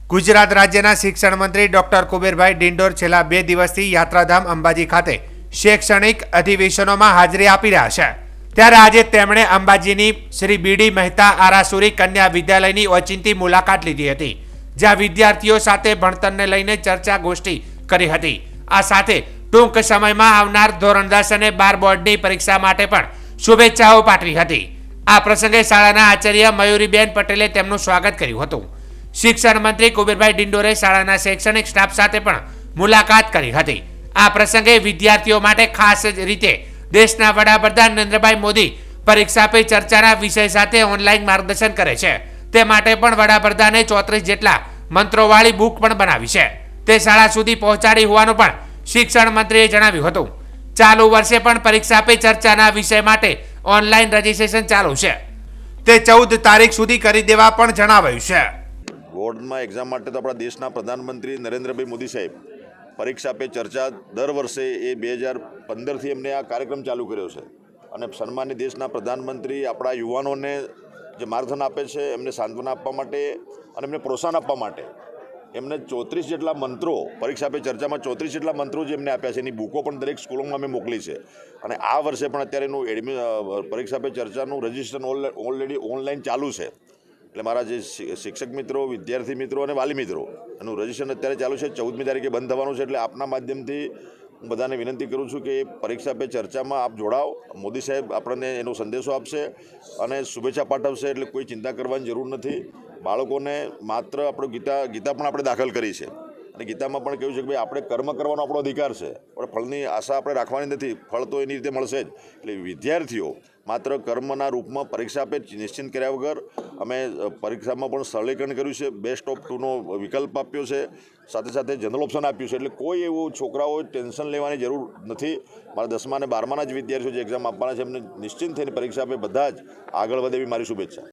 ગુજરાત રાજ્યના શિક્ષણ મંત્રી ડોક્ટર કુબેરભાઈ ડિંડોર છેલ્લા 2 દિવસથી યાત્રાધામ અંબાજી ખાતે શૈક્ષણિક અધિવેશનોમાં હાજરી આપી રહ્યા છે। ત્યારે આજે તેમણે અંબાજીની શ્રી બીડી મહેતા આરાસુરી કન્યા વિદ્યાલયની ઓચિંતી મુલાકાત લીધી હતી, જ્યાં વિદ્યાર્થીઓ સાથે ભણતરને લઈને ચર્ચા ગોષ્ઠી કરી હતી। આ સાથે ટૂંક સમયમાં આવનાર ધોરણ 10 અને 12 બોર્ડની પરીક્ષા માટે પણ શુભેચ્છાઓ પાઠવી હતી। આ પ્રસંગે શાળાના આચાર્ય મયુરીબેન પટેલે તેમનું સ્વાગત કર્યું હતું। શિક્ષણ મંત્રી કુબેરભાઈ ડિંડોરે શાળાના શૈક્ષણિક સ્ટાફ સાથે પણ મુલાકાત કરી હતી। આ પ્રસંગે વિદ્યાર્થીઓ માટે ખાસ રીતે દેશના વડાપ્રધાન નરેન્દ્રભાઈ મોદી પરીક્ષા પે ચર્ચાના વિષય સાથે ઓનલાઈન માર્ગદર્શન કરે છે, તે માટે પણ વડાપ્રધાને 34 જેટલા મંત્રોવાળી બુક પણ બનાવી છે, તે શાળા સુધી પહોંચાડી હોવાનું પણ શિક્ષણ મંત્રીએ જણાવ્યું હતું। ચાલુ વર્ષે પણ પરીક્ષા પે ચર્ચાના વિષય માટે ઓનલાઈન રજીસ્ટ્રેશન ચાલુ છે, તે 14 તારીખ સુધી કરી દેવા પણ જણાવાયું છે। બોર્ડમાં એક્ઝામ માટે તો આપણા દેશના પ્રધાનમંત્રી નરેન્દ્રભાઈ મોદી સાહેબ પરીક્ષા પે ચર્ચા દર વર્ષે એ 2015થી એમને આ કાર્યક્રમ ચાલુ કર્યો છે અને સન્માનીય દેશના પ્રધાનમંત્રી આપણા યુવાનોને જે માર્ગદર્શન આપે છે, એમને સાંત્વના આપવા માટે અને એમને પ્રોત્સાહન આપવા માટે એમને 34 જેટલા મંત્રો પરીક્ષા પે ચર્ચામાં 34 જેટલા મંત્રો જે એમને આપ્યા છે, એની બુકો પણ દરેક સ્કૂલોમાં અમે મોકલી છે અને આ વર્ષે પણ અત્યારે એનું પરીક્ષા પે ચર્ચાનું રજિસ્ટ્રેશન ઓલરેડી ઓનલાઈન ચાલુ છે। એટલે મારા જે શિક્ષક મિત્રો, વિદ્યાર્થી મિત્રો અને વાલી મિત્રો એનું રજિસ્ટ્રેશન અત્યારે ચાલુ છે, 14મી તારીખે બંધ થવાનું છે। એટલે આપના માધ્યમથી હું બધાને વિનંતી કરું છું કે પરીક્ષા પે ચર્ચામાં આપ જોડાઓ। મોદી સાહેબ આપણને એનો સંદેશો આપશે અને શુભેચ્છા પાઠવશે, એટલે કોઈ ચિંતા કરવાની જરૂર નથી। બાળકોને માત્ર આપણું ગીતા પણ આપણે દાખલ કરી છે અને ગીતામાં પણ કહ્યું છે કે ભાઈ આપણે કર્મ કરવાનો આપણો અધિકાર છે, પણ ફળની આશા આપણે રાખવાની નથી, ફળ તો એની રીતે મળશે જ। એટલે વિદ્યાર્થીઓ માત્ર કર્મના રૂપમાં પરીક્ષા આપે નિશ્ચિંત કર્યા વગર અમે પરીક્ષામાં પણ સરળીકરણ કર્યું છે, બેસ્ટ ઓફ 2નો વિકલ્પ આપ્યો છે, સાથે સાથે જનરલ ઓપ્શન આપ્યું છે। એટલે કોઈ એવું છોકરાઓ ટેન્શન લેવાની જરૂર નથી। મારા 10મા અને 12માના જ વિદ્યાર્થીઓ જે એક્ઝામ આપવાના છે એમને નિશ્ચિંત થઈને પરીક્ષા આપે, બધા જ આગળ વધે એવી મારી શુભેચ્છા।